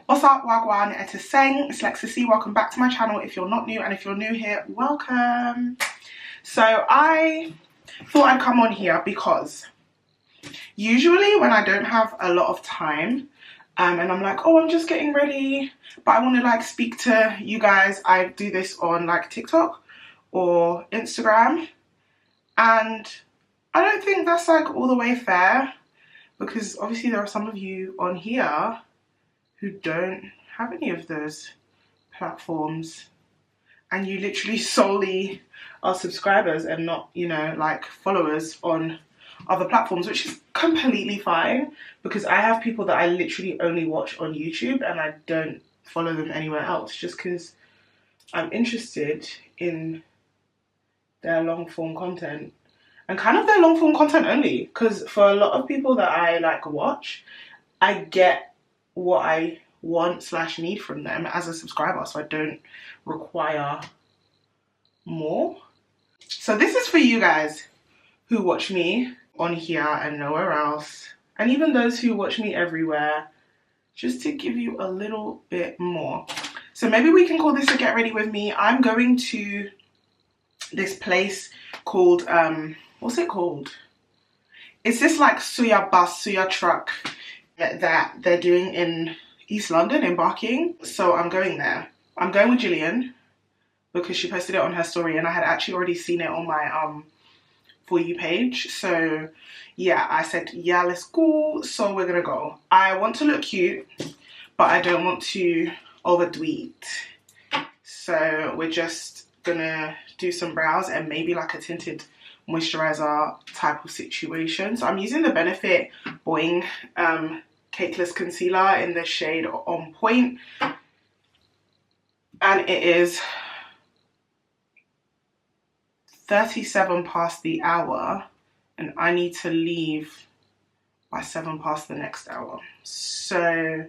What's up, Wagwan? It's Lexi. Welcome back to my channel if you're not new, and if you're new here, welcome. So I thought I'd come on here because usually when I don't have a lot of time and I'm like, oh, I'm just getting ready, but I want to like speak to you guys, I do this on like TikTok or Instagram, and I don't think that's like all the way fair, because obviously there are some of you on here who don't have any of those platforms, and you literally solely are subscribers and not, you know, like followers on other platforms, which is completely fine, because I have people that I literally only watch on YouTube and I don't follow them anywhere else, just because I'm interested in their long form content, and kind of their long form content only, because for a lot of people that I like watch, I get what I want / need from them as a subscriber, so I don't require more. So this is for you guys who watch me on here and nowhere else, and even those who watch me everywhere, just to give you a little bit more. So maybe we can call this a get ready with me. I'm going to this place called what's it called? It's this like suya truck that they're doing in East London, in Barking. So I'm going there. I'm going with Gillian because she posted it on her story, and I had actually already seen it on my For You page. So yeah, I said, yeah, let's go. So we're gonna go. I want to look cute, but I don't want to overdo it. So we're just gonna do some brows and maybe like a tinted moisturizer type of situation. So I'm using the Benefit Boing Cakeless Concealer in the shade On Point, and it is 37 past the hour, and I need to leave by 7 past the next hour. So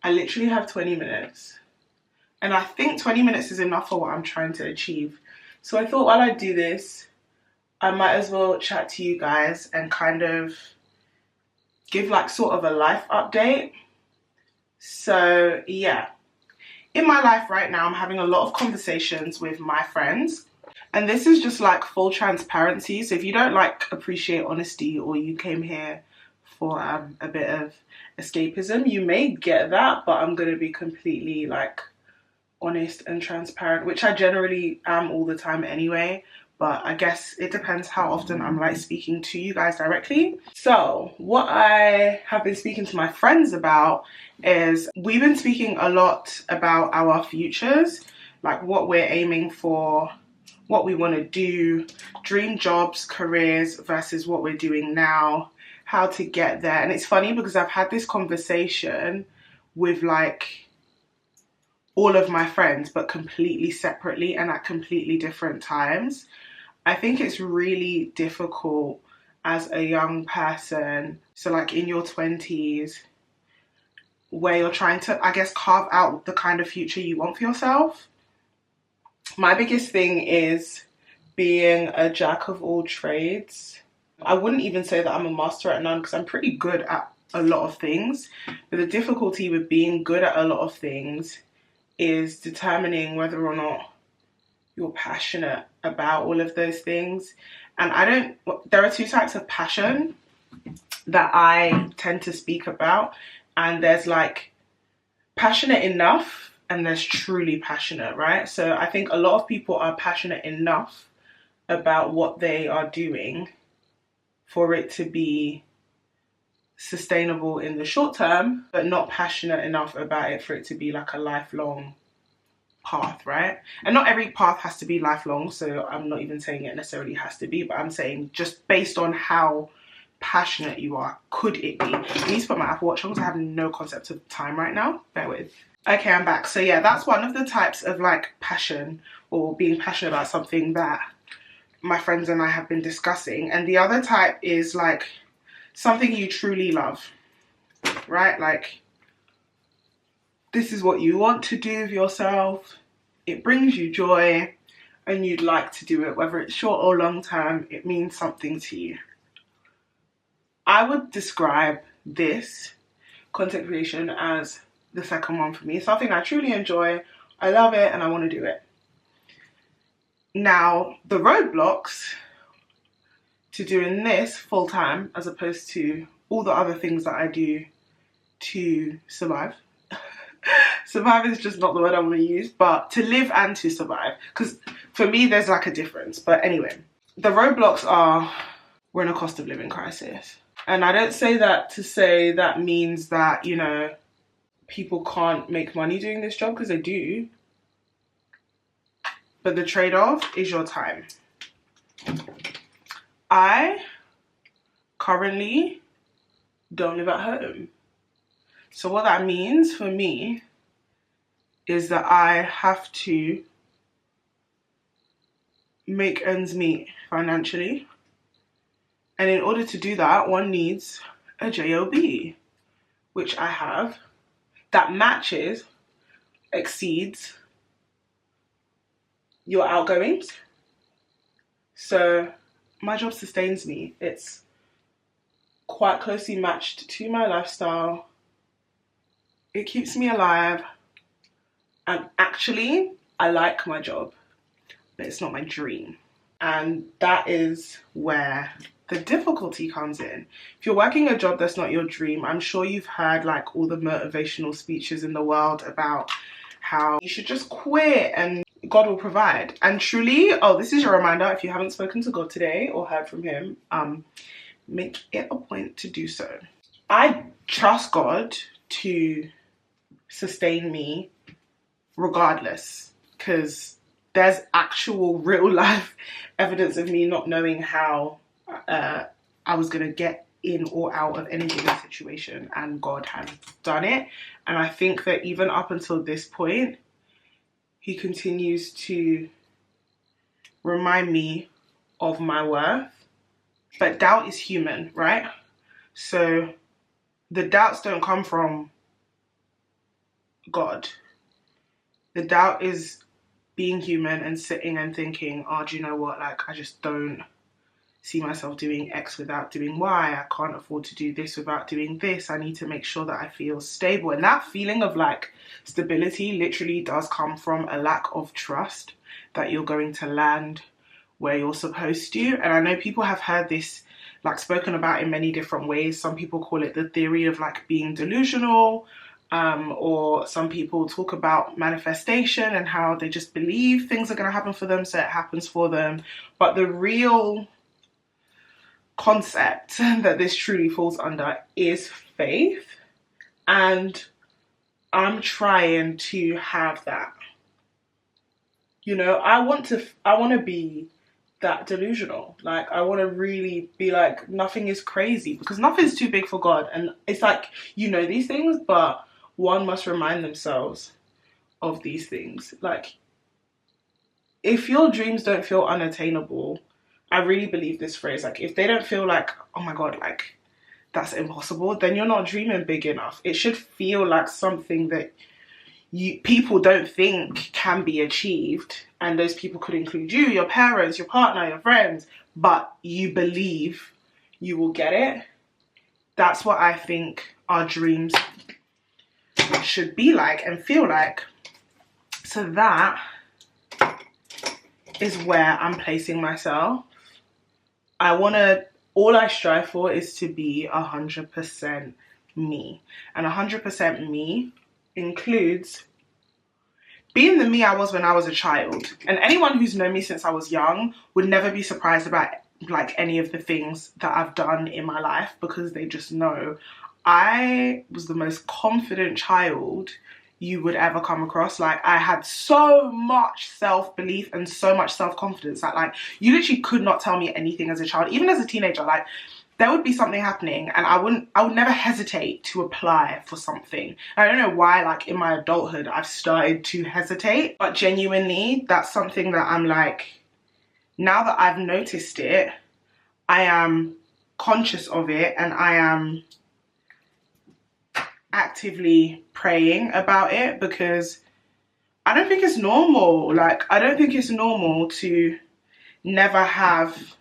I literally have 20 minutes, and I think 20 minutes is enough for what I'm trying to achieve. So I thought while I do this, I might as well chat to you guys and kind of give like sort of a life update. So yeah, in my life right now, I'm having a lot of conversations with my friends, and this is just like full transparency. So if you don't like appreciate honesty, or you came here for a bit of escapism, you may get that, but I'm going to be completely like honest and transparent, which I generally am all the time anyway. But I guess it depends how often I'm like speaking to you guys directly. So what I have been speaking to my friends about is we've been speaking a lot about our futures, like what we're aiming for, what we want to do, dream jobs, careers versus what we're doing now, how to get there. And it's funny because I've had this conversation with like all of my friends, but completely separately and at completely different times. I think it's really difficult as a young person, so like in your 20s, where you're trying to, I guess, carve out the kind of future you want for yourself. My biggest thing is being a jack of all trades. I wouldn't even say that I'm a master at none, because I'm pretty good at a lot of things, but the difficulty with being good at a lot of things is determining whether or not you're passionate about all of those things. And there are two types of passion that I tend to speak about, and there's like passionate enough and there's truly passionate, right? So I think a lot of people are passionate enough about what they are doing for it to be sustainable in the short term, but not passionate enough about it for it to be like a lifelong path, right? And not every path has to be lifelong, so I'm not even saying it necessarily has to be, but I'm saying just based on how passionate you are, could it be? I need to put my Apple Watch on because I have no concept of time right now. Bear with. Okay, I'm back. So yeah, that's one of the types of like passion, or being passionate about something, that my friends and I have been discussing. And the other type is like something you truly love, right? Like, this is what you want to do with yourself, it brings you joy, and you'd like to do it, whether it's short or long term, it means something to you. I would describe this content creation as the second one for me. It's something I truly enjoy, I love it, and I want to do it. Now, the roadblocks to doing this full time as opposed to all the other things that I do to survive. Survive is just not the word I want to use, but to live and to survive, because for me there's like a difference. But anyway, the roadblocks are, we're in a cost of living crisis, and I don't say that to say that means that, you know, people can't make money doing this job, because they do, but the trade-off is your time. I currently don't live at home. So what that means for me is that I have to make ends meet financially. And in order to do that, one needs a job, which I have, that matches, exceeds your outgoings. So my job sustains me. It's quite closely matched to my lifestyle. It keeps me alive. And actually, I like my job, but it's not my dream. And that is where the difficulty comes in. If you're working a job that's not your dream, I'm sure you've heard like all the motivational speeches in the world about how you should just quit and God will provide. And truly, oh, this is your reminder, if you haven't spoken to God today or heard from him, make it a point to do so. I trust God to sustain me regardless, because there's actual real life evidence of me not knowing how I was going to get in or out of any given situation, and God has done it. And I think that even up until this point, he continues to remind me of my worth. But doubt is human, right? So the doubts don't come from God. The doubt is being human and sitting and thinking, oh, do you know what? Like, I just don't see myself doing X without doing Y. I can't afford to do this without doing this. I need to make sure that I feel stable. And that feeling of like stability literally does come from a lack of trust that you're going to land where you're supposed to. And I know people have heard this like spoken about in many different ways. Some people call it the theory of like being delusional, or some people talk about manifestation and how they just believe things are going to happen for them, so it happens for them. But the real concept that this truly falls under is faith, and I'm trying to have that. You know, I want to be that delusional. Like, I want to really be like, nothing is crazy, because nothing's too big for God. And it's like, you know these things, but one must remind themselves of these things. Like, if your dreams don't feel unattainable, I really believe this phrase, like, if they don't feel like, oh my God, like, that's impossible, then you're not dreaming big enough. It should feel like something that people don't think can be achieved. And those people could include you, your parents, your partner, your friends, but you believe you will get it. That's what I think our dreams should be like and feel like. So that is where I'm placing myself. All I strive for is to be 100% me. And 100% me includes being the me I was when I was a child. And anyone who's known me since I was young would never be surprised about like any of the things that I've done in my life, because they just know I was the most confident child you would ever come across. Like, I had so much self-belief and so much self-confidence that like you literally could not tell me anything as a child. Even as a teenager, like there would be something happening and I would never hesitate to apply for something. I don't know why, like in my adulthood I've started to hesitate, but genuinely that's something that I'm like, now that I've noticed it, I am conscious of it and I am actively praying about it, because I don't think it's normal. Like, I don't think it's normal to never have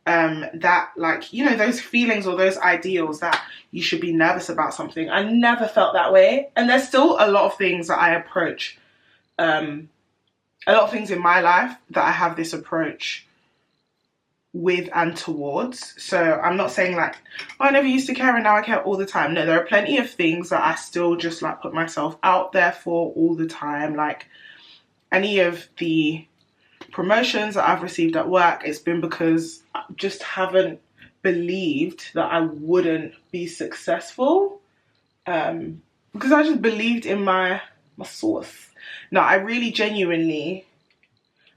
that, like, you know, those feelings or those ideals that you should be nervous about something. I never felt that way. And there's still a lot of things that I approach, a lot of things in my life that I have this approach with and towards. So I'm not saying like, oh, I never used to care and now I care all the time. No, there are plenty of things that I still just like put myself out there for all the time. Like any of the promotions that I've received at work, it's been because I just haven't believed that I wouldn't be successful, because I just believed in my source. No, I really genuinely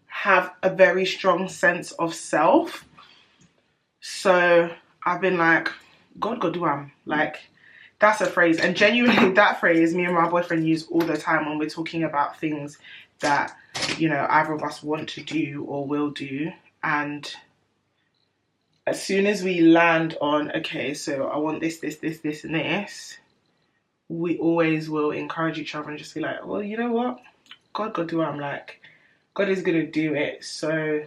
have a very strong sense of self, so I've been like, Ccgrwm, like that's a phrase, and genuinely that phrase me and my boyfriend use all the time when we're talking about things that, you know, either of us want to do or will do. And as soon as we land on, okay, so I want this, and this, we always will encourage each other and just be like, well, you know what, Ccgrwm, like God is gonna do it. So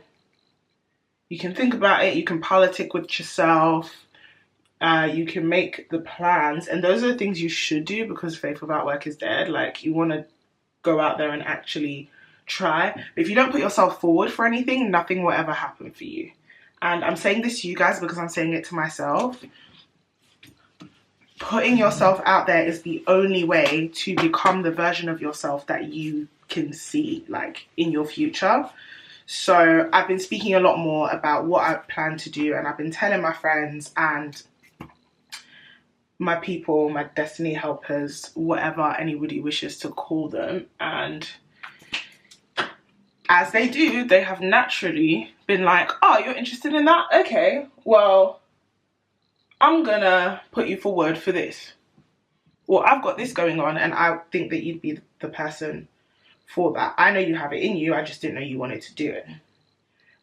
you can think about it, you can politic with yourself, you can make the plans, and those are the things you should do, because faith without work is dead. Like you want to go out there and actually try. But if you don't put yourself forward for anything, nothing will ever happen for you. And I'm saying this to you guys because I'm saying it to myself. Putting yourself out there is the only way to become the version of yourself that you can see like in your future. So I've been speaking a lot more about what I plan to do, and I've been telling my friends and my people, my destiny helpers, whatever anybody wishes to call them. And as they do, they have naturally been like, oh, you're interested in that? Okay, well, I'm gonna put you forward for this. Well, I've got this going on and I think that you'd be the person for that. I know you have it in you, I just didn't know you wanted to do it.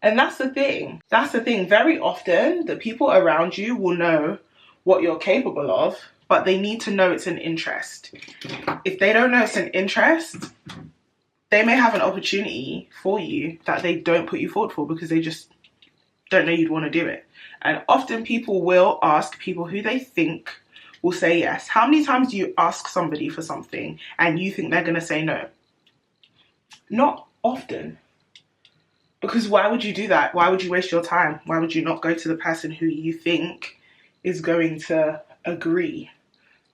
And that's the thing. That's the thing. Very often, the people around you will know what you're capable of, but they need to know it's an interest. If they don't know it's an interest, they may have an opportunity for you that they don't put you forward for because they just don't know you'd want to do it. And often people will ask people who they think will say yes. How many times do you ask somebody for something and you think they're going to say no? Not often. Because why would you do that? Why would you waste your time? Why would you not go to the person who you think is going to agree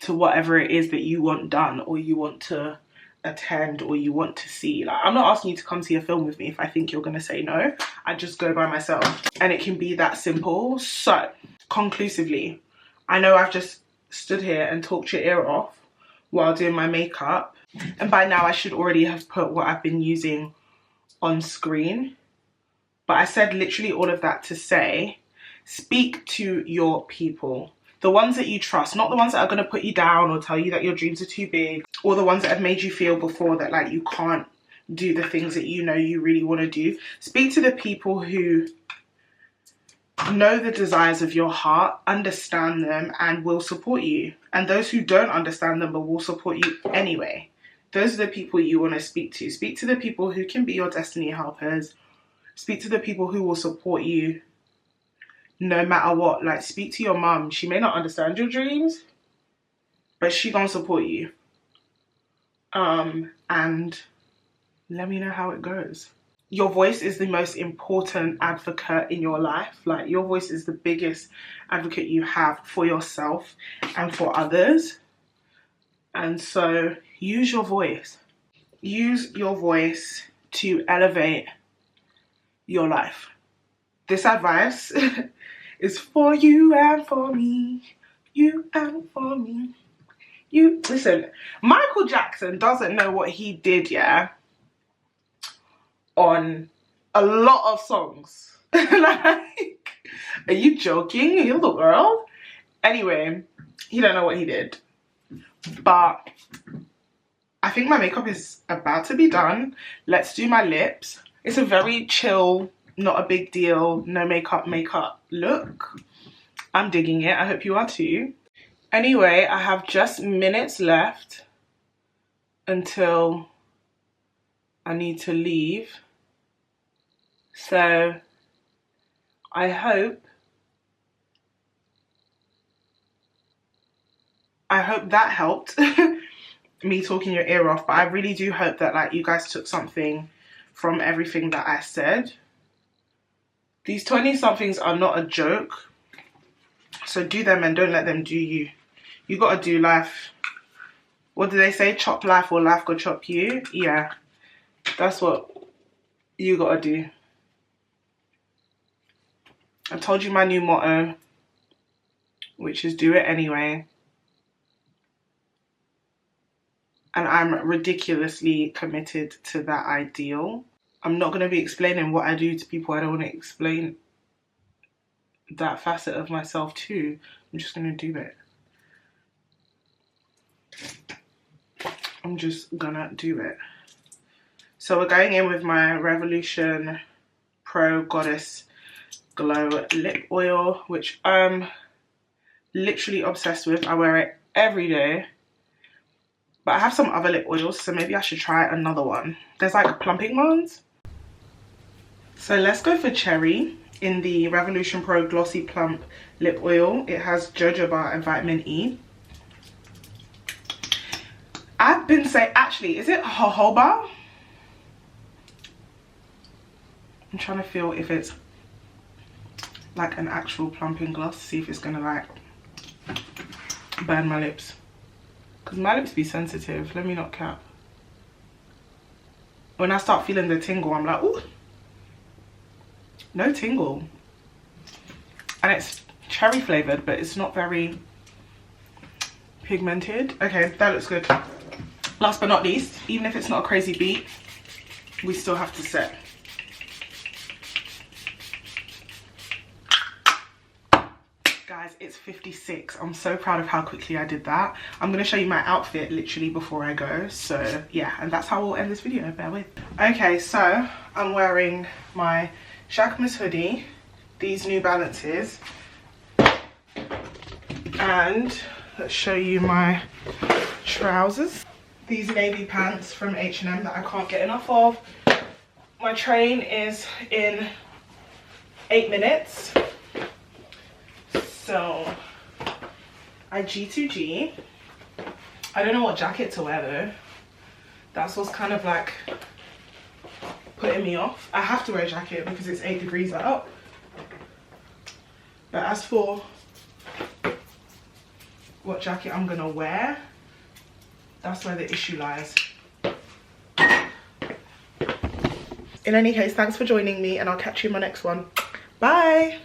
to whatever it is that you want done, or you want to attend, or you want to see? Like, I'm not asking you to come see a film with me if I think you're going to say no. I just go by myself. And it can be that simple. So, conclusively, I know I've just stood here and talked your ear off while doing my makeup. And by now I should already have put what I've been using on screen. But I said literally all of that to say, speak to your people. The ones that you trust, not the ones that are going to put you down or tell you that your dreams are too big, or the ones that have made you feel before that like you can't do the things that you know you really want to do. Speak to the people who know the desires of your heart, understand them, and will support you. And those who don't understand them but will support you anyway. Those are the people you want to speak to. Speak to the people who can be your destiny helpers. Speak to the people who will support you no matter what. Like, speak to your mum. She may not understand your dreams, but she gonna support you. And let me know how it goes. Your voice is the most important advocate in your life. Like, your voice is the biggest advocate you have for yourself and for others. And so use your voice. Use your voice to elevate your life. This advice is for you and for me. You and for me. You listen, Michael Jackson doesn't know what he did, yeah, on a lot of songs. Like, are you joking? You little girl? Anyway, he don't know what he did. But I think my makeup is about to be done. Let's do my lips. It's a very chill, not a big deal, no makeup look. I'm digging it. I hope you are too. Anyway, I have just minutes left until I need to leave. So I hope I hope that helped me talking your ear off, but I really do hope that like you guys took something from everything that I said. These 20 somethings are not a joke, so do them and don't let them do you. You gotta do life. What do they say? Chop life or life go chop you? Yeah, that's what you gotta do. I told you my new motto, which is do it anyway. And I'm ridiculously committed to that ideal. I'm not going to be explaining what I do to people I don't want to explain that facet of myself to. I'm just going to do it. I'm just gonna do it. So we're going in with my Revolution Pro Goddess Glow Lip Oil, which I'm literally obsessed with. I wear it every day. But I have some other lip oils, so maybe I should try another one. There's like plumping ones. So let's go for Cherry in the Revolution Pro Glossy Plump Lip Oil. It has jojoba and vitamin E. I've been saying, actually, is it jojoba? I'm trying to feel if it's like an actual plumping gloss, see if it's gonna like burn my lips. Because my lips be sensitive, let me not cap. When I start feeling the tingle, I'm like, ooh, no tingle. And it's cherry flavored, but it's not very pigmented. Okay, that looks good. Last but not least, even if it's not a crazy beat, we still have to set. Guys, it's 56. I'm so proud of how quickly I did that. I'm going to show you my outfit literally before I go. So yeah, and that's how we'll end this video, bear with. Okay, so I'm wearing my Jacquemus hoodie, these New Balances, and let's show you my trousers. These navy pants from H&M that I can't get enough of. My train is in 8 minutes. So I G2G. I don't know what jacket to wear though. That's what's kind of like putting me off. I have to wear a jacket because it's 8 degrees out. But as for what jacket I'm gonna wear, that's where the issue lies. In any case, thanks for joining me and I'll catch you in my next one. Bye.